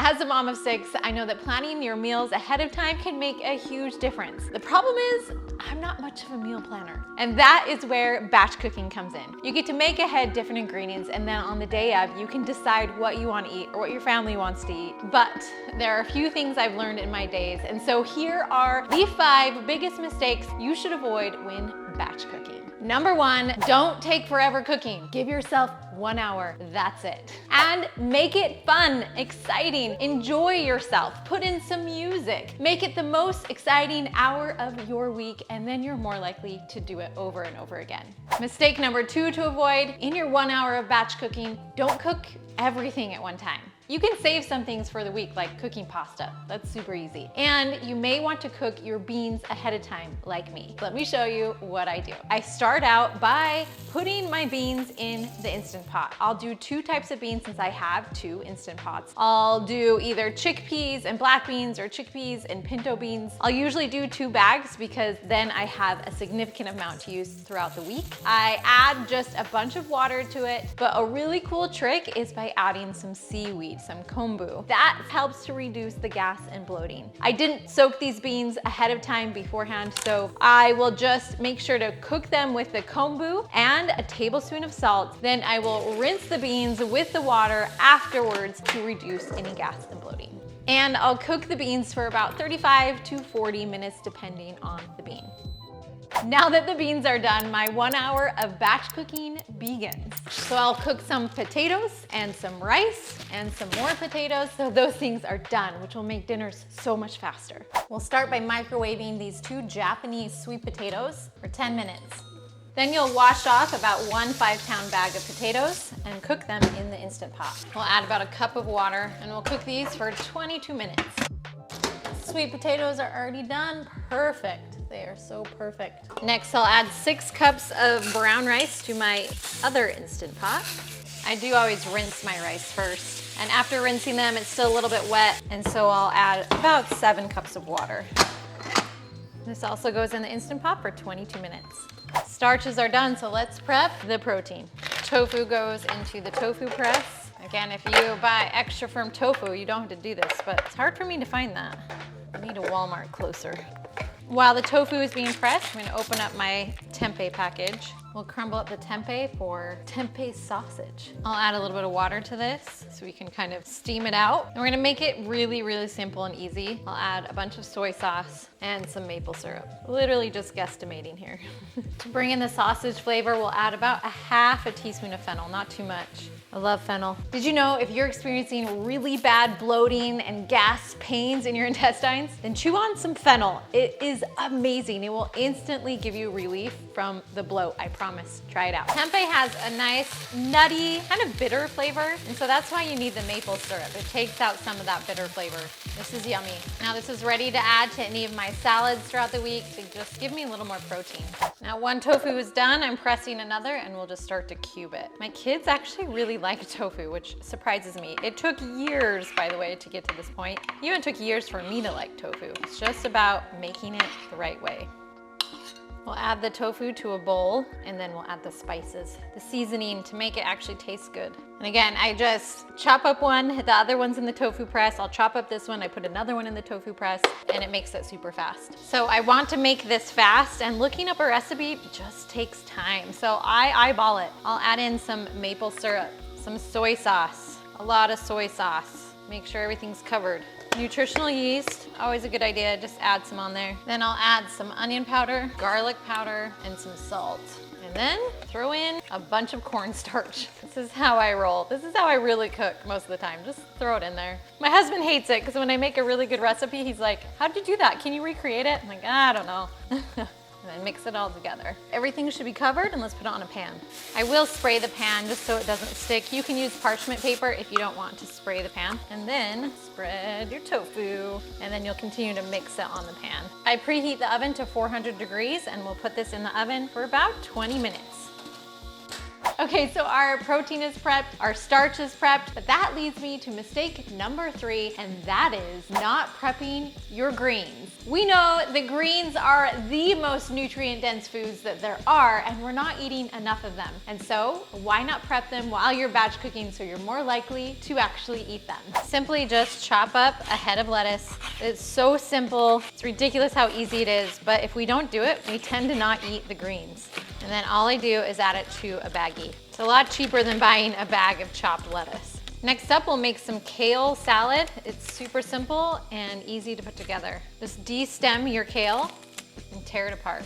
As a mom of 6, I know that planning your meals ahead of time can make a huge difference. The problem is, I'm not much of a meal planner. And that is where batch cooking comes in. You get to make ahead different ingredients, and then on the day of, you can decide what you want to eat or what your family wants to eat. But there are a few things I've learned in my days, and so here are the 5 biggest mistakes you should avoid when batch cooking. Number 1, don't take forever cooking. Give yourself 1 hour, that's it. And make it fun, exciting, enjoy yourself, put in some music. Make it the most exciting hour of your week, and then you're more likely to do it over and over again. Mistake number 2 to avoid, in your 1 hour of batch cooking, don't cook everything at one time. You can save some things for the week, like cooking pasta. That's super easy. And you may want to cook your beans ahead of time, like me. Let me show you what I do. I start out by putting my beans in the Instant Pot. I'll do 2 types of beans since I have 2 Instant Pots. I'll do either chickpeas and black beans or chickpeas and pinto beans. I'll usually do 2 bags because then I have a significant amount to use throughout the week. I add just a bunch of water to it, but a really cool trick is by adding some seaweed, some kombu. That helps to reduce the gas and bloating. I didn't soak these beans ahead of time beforehand, so I will just make sure to cook them with the kombu and a tablespoon of salt. Then I will rinse the beans with the water afterwards to reduce any gas and bloating. And I'll cook the beans for about 35 to 40 minutes depending on the bean. Now that the beans are done, my 1 hour of batch cooking begins. So I'll cook some potatoes and some rice and some more potatoes so those things are done, which will make dinners so much faster. We'll start by microwaving these 2 Japanese sweet potatoes for 10 minutes. Then you'll wash off about 1 5-pound bag of potatoes and cook them in the Instant Pot. We'll add about a cup of water and we'll cook these for 22 minutes. Sweet potatoes are already done. Perfect. They are so perfect. Next, I'll add 6 cups of brown rice to my other Instant Pot. I do always rinse my rice first. And after rinsing them, it's still a little bit wet, and so I'll add about 7 cups of water. This also goes in the Instant Pot for 22 minutes. Starches are done, so let's prep the protein. Tofu goes into the tofu press. Again, if you buy extra firm tofu, you don't have to do this, but it's hard for me to find that. I need a Walmart closer. While the tofu is being pressed, I'm gonna open up my tempeh package. We'll crumble up the tempeh for tempeh sausage. I'll add a little bit of water to this so we can kind of steam it out. And we're gonna make it really, really simple and easy. I'll add a bunch of soy sauce and some maple syrup. Literally just guesstimating here. To bring in the sausage flavor, we'll add about a half a teaspoon of fennel, not too much. I love fennel. Did you know if you're experiencing really bad bloating and gas pains in your intestines, then chew on some fennel. It is amazing. It will instantly give you relief from the bloat, I promise. Try it out. Tempeh has a nice, nutty, kind of bitter flavor, and so that's why you need the maple syrup. It takes out some of that bitter flavor. This is yummy. Now this is ready to add to any of my salads throughout the week to just give me a little more protein. Now 1 tofu is done, I'm pressing another and we'll just start to cube it. My kids actually really like tofu, which surprises me. It took years, by the way, to get to this point. It even took years for me to like tofu. It's just about making it the right way. We'll add the tofu to a bowl and then we'll add the spices, the seasoning to make it actually taste good. And again, I just chop up one, the other one's in the tofu press. I'll chop up this one, I put another one in the tofu press, and it makes it super fast. So I want to make this fast, and looking up a recipe just takes time. So I eyeball it. I'll add in some maple syrup, some soy sauce, a lot of soy sauce. Make sure everything's covered. Nutritional yeast, always a good idea, just add some on there. Then I'll add some onion powder, garlic powder, and some salt. And then throw in a bunch of cornstarch. This is how I roll. This is how I really cook most of the time. Just throw it in there. My husband hates it because when I make a really good recipe, he's like, how'd you do that? Can you recreate it? I'm like, I don't know. And then mix it all together. Everything should be covered, and let's put it on a pan. I will spray the pan just so it doesn't stick. You can use parchment paper if you don't want to spray the pan. And then spread your tofu, and then you'll continue to mix it on the pan. I preheat the oven to 400 degrees, and we'll put this in the oven for about 20 minutes. Okay, so our protein is prepped, our starch is prepped, but that leads me to mistake number 3, and that is not prepping your greens. We know that greens are the most nutrient-dense foods that there are, and we're not eating enough of them. And so, why not prep them while you're batch cooking so you're more likely to actually eat them? Simply just chop up a head of lettuce. It's so simple. It's ridiculous how easy it is, but if we don't do it, we tend to not eat the greens. And then all I do is add it to a baggie. It's a lot cheaper than buying a bag of chopped lettuce. Next up, we'll make some kale salad. It's super simple and easy to put together. Just de-stem your kale and tear it apart.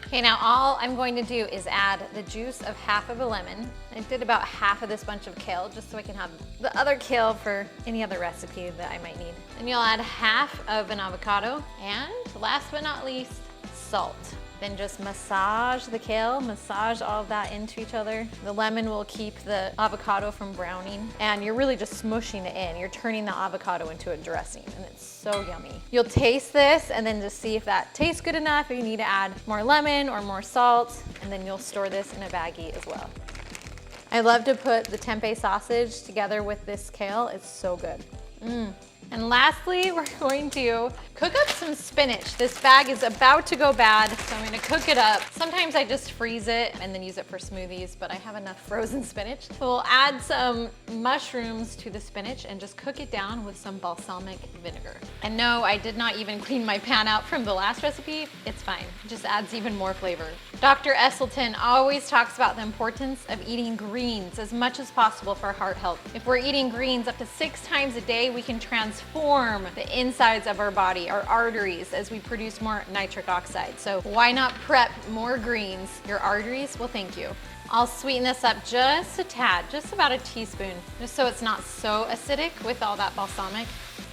Okay, now all I'm going to do is add the juice of half of a lemon. I did about half of this bunch of kale just so I can have the other kale for any other recipe that I might need. Then you'll add half of an avocado, and last but not least, salt. Then just massage the kale, massage all of that into each other. The lemon will keep the avocado from browning, and you're really just smushing it in. You're turning the avocado into a dressing, and it's so yummy. You'll taste this and then just see if that tastes good enough, if you need to add more lemon or more salt, and then you'll store this in a baggie as well. I love to put the tempeh sausage together with this kale. It's so good. And lastly, we're going to cook up some spinach. This bag is about to go bad, so I'm gonna cook it up. Sometimes I just freeze it and then use it for smoothies, but I have enough frozen spinach. So we'll add some mushrooms to the spinach and just cook it down with some balsamic vinegar. And no, I did not even clean my pan out from the last recipe. It's fine, it just adds even more flavor. Dr. Esselstyn always talks about the importance of eating greens as much as possible for heart health. If we're eating greens up to 6 times a day, we can transform the insides of our body, our arteries, as we produce more nitric oxide. So why not prep more greens? Your arteries will thank you. I'll sweeten this up just a tad, just about a teaspoon, just so it's not so acidic with all that balsamic.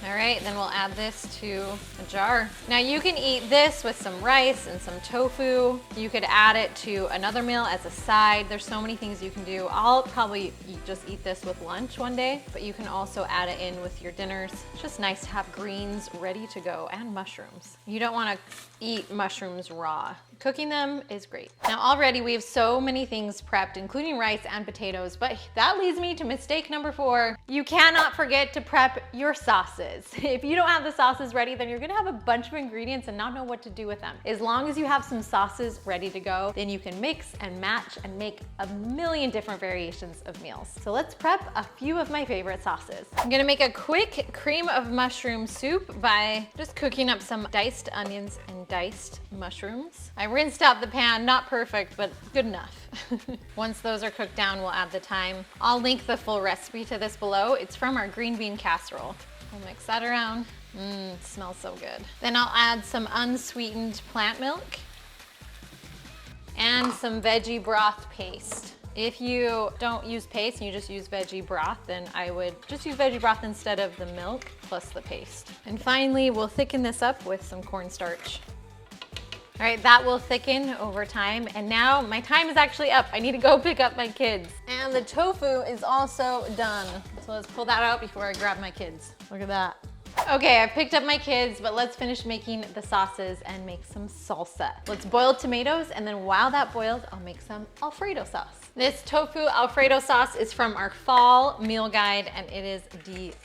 All right, then we'll add this to a jar. Now you can eat this with some rice and some tofu. You could add it to another meal as a side. There's so many things you can do. I'll probably just eat this with lunch one day, but you can also add it in with your dinners. It's just nice to have greens ready to go, and mushrooms. You don't wanna eat mushrooms raw. Cooking them is great. Now already we have so many things prepped, including rice and potatoes, but that leads me to mistake number 4. You cannot forget to prep your sauces. If you don't have the sauces ready, then you're gonna have a bunch of ingredients and not know what to do with them. As long as you have some sauces ready to go, then you can mix and match and make a million different variations of meals. So let's prep a few of my favorite sauces. I'm gonna make a quick cream of mushroom soup by just cooking up some diced onions and diced mushrooms. I rinsed out the pan, not perfect, but good enough. Once those are cooked down, we'll add the thyme. I'll link the full recipe to this below. It's from our green bean casserole. We'll mix that around. It smells so good. Then I'll add some unsweetened plant milk and some veggie broth paste. If you don't use paste and you just use veggie broth, then I would just use veggie broth instead of the milk plus the paste. And finally, we'll thicken this up with some cornstarch. All right, that will thicken over time. And now my time is actually up. I need to go pick up my kids. And the tofu is also done. So let's pull that out before I grab my kids. Look at that. Okay, I picked up my kids, but let's finish making the sauces and make some salsa. Let's boil tomatoes, and then while that boils, I'll make some Alfredo sauce. This tofu Alfredo sauce is from our fall meal guide, and it is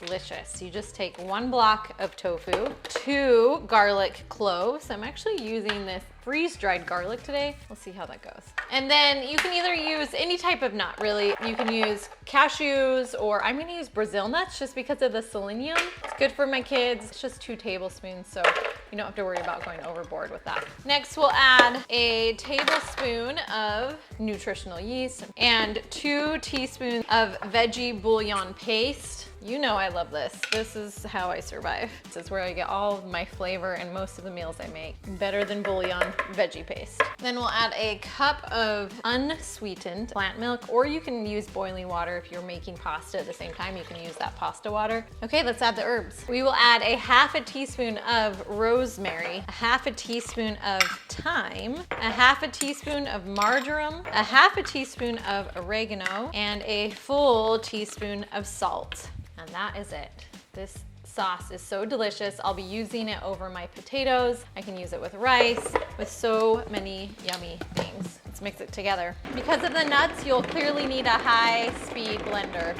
delicious. You just take 1 block of tofu, 2 garlic cloves. I'm actually using this freeze-dried garlic today. We'll see how that goes. And then you can either use any type of nut, really. You can use cashews, or I'm gonna use Brazil nuts just because of the selenium. It's good for my kids. It's just 2 tablespoons, so you don't have to worry about going overboard with that. Next, we'll add a tablespoon of nutritional yeast and 2 teaspoons of veggie bouillon paste. You know I love this. This is how I survive. This is where I get all of my flavor and most of the meals I make. Better than bouillon veggie paste. Then we'll add a cup of unsweetened plant milk, or you can use boiling water if you're making pasta at the same time. You can use that pasta water. Okay, let's add the herbs. We will add a half a teaspoon of rosemary, a half a teaspoon of thyme, a half a teaspoon of marjoram, a half a teaspoon of oregano, and a full teaspoon of salt. And that is it. This sauce is so delicious. I'll be using it over my potatoes. I can use it with rice, with so many yummy things. Let's mix it together. Because of the nuts, you'll clearly need a high-speed blender.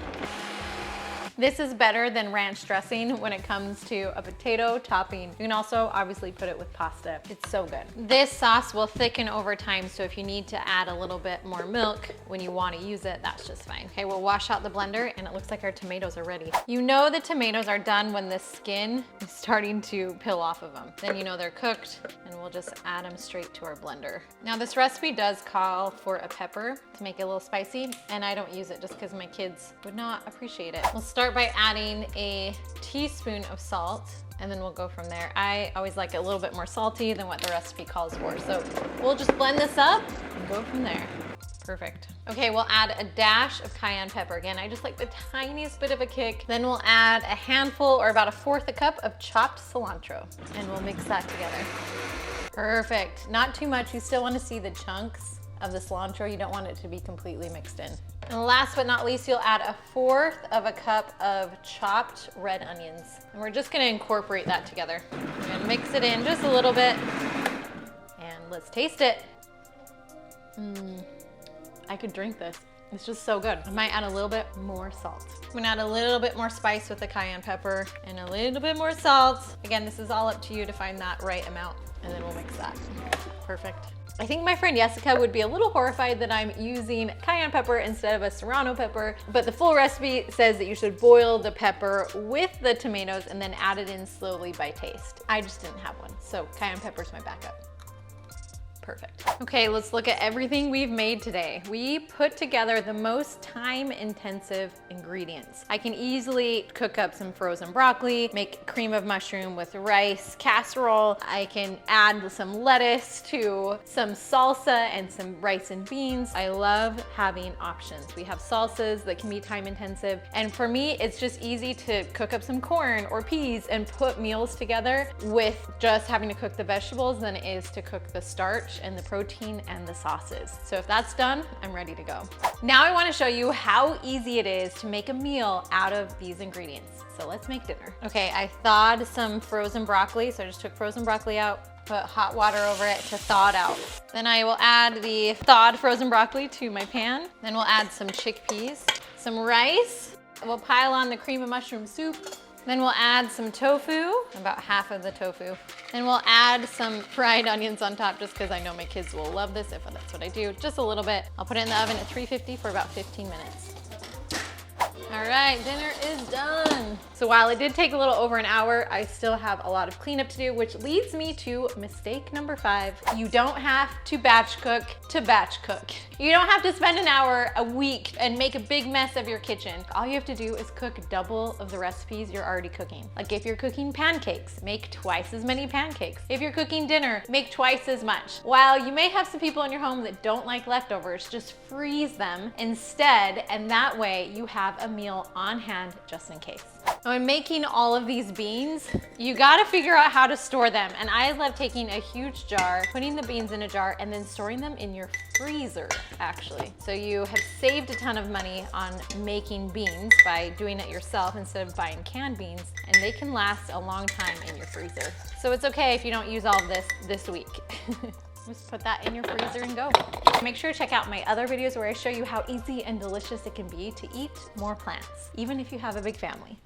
This is better than ranch dressing when it comes to a potato topping. You can also obviously put it with pasta. It's so good. This sauce will thicken over time, so if you need to add a little bit more milk when you want to use it, that's just fine. Okay, we'll wash out the blender, and it looks like our tomatoes are ready. You know the tomatoes are done when the skin is starting to peel off of them. Then you know they're cooked, and we'll just add them straight to our blender. Now this recipe does call for a pepper to make it a little spicy, and I don't use it just because my kids would not appreciate it. We'll start by adding a teaspoon of salt, and then we'll go from there. I always like it a little bit more salty than what the recipe calls for. So we'll just blend this up and go from there. Perfect. Okay, we'll add a dash of cayenne pepper. Again, I just like the tiniest bit of a kick. Then we'll add a handful, or about 1/4 cup of chopped cilantro, and we'll mix that together. Perfect. Not too much. You still want to see the chunks of the cilantro. You don't want it to be completely mixed in. And last but not least, you'll add 1/4 cup of chopped red onions. And we're just gonna incorporate that together. We're gonna mix it in just a little bit, and let's taste it. I could drink this. It's just so good. I might add a little bit more salt. I'm gonna add a little bit more spice with the cayenne pepper and a little bit more salt. Again, this is all up to you to find that right amount, and then we'll mix that. Perfect. I think my friend Jessica would be a little horrified that I'm using cayenne pepper instead of a serrano pepper, but the full recipe says that you should boil the pepper with the tomatoes and then add it in slowly by taste. I just didn't have one, so cayenne pepper's my backup. Perfect. Okay, let's look at everything we've made today. We put together the most time-intensive ingredients. I can easily cook up some frozen broccoli, make cream of mushroom with rice casserole. I can add some lettuce to some salsa and some rice and beans. I love having options. We have salsas that can be time-intensive, and for me, it's just easy to cook up some corn or peas and put meals together with just having to cook the vegetables than it is to cook the starch and the protein and the sauces. So if that's done, I'm ready to go. Now I want to show you how easy it is to make a meal out of these ingredients. So let's make dinner. Okay, I thawed some frozen broccoli. So I just took frozen broccoli out, put hot water over it to thaw it out. Then I will add the thawed frozen broccoli to my pan. Then we'll add some chickpeas, some rice. We'll pile on the cream of mushroom soup. Then we'll add some tofu, about half of the tofu. Then we'll add some fried onions on top just because I know my kids will love this if that's what I do. Just a little bit. I'll put it in the oven at 350 for about 15 minutes. All right, dinner is done. So while it did take a little over an hour, I still have a lot of cleanup to do, which leads me to mistake number 5. You don't have to batch cook to batch cook. You don't have to spend an hour a week and make a big mess of your kitchen. All you have to do is cook double of the recipes you're already cooking. Like if you're cooking pancakes, make twice as many pancakes. If you're cooking dinner, make twice as much. While you may have some people in your home that don't like leftovers, just freeze them instead, and that way you have a meal on hand just in case. Now, when making all of these beans, you gotta figure out how to store them. And I love taking a huge jar, putting the beans in a jar, and then storing them in your freezer, actually. So you have saved a ton of money on making beans by doing it yourself instead of buying canned beans, and they can last a long time in your freezer. So it's okay if you don't use all of this week. Just put that in your freezer and go. Make sure to check out my other videos where I show you how easy and delicious it can be to eat more plants, even if you have a big family.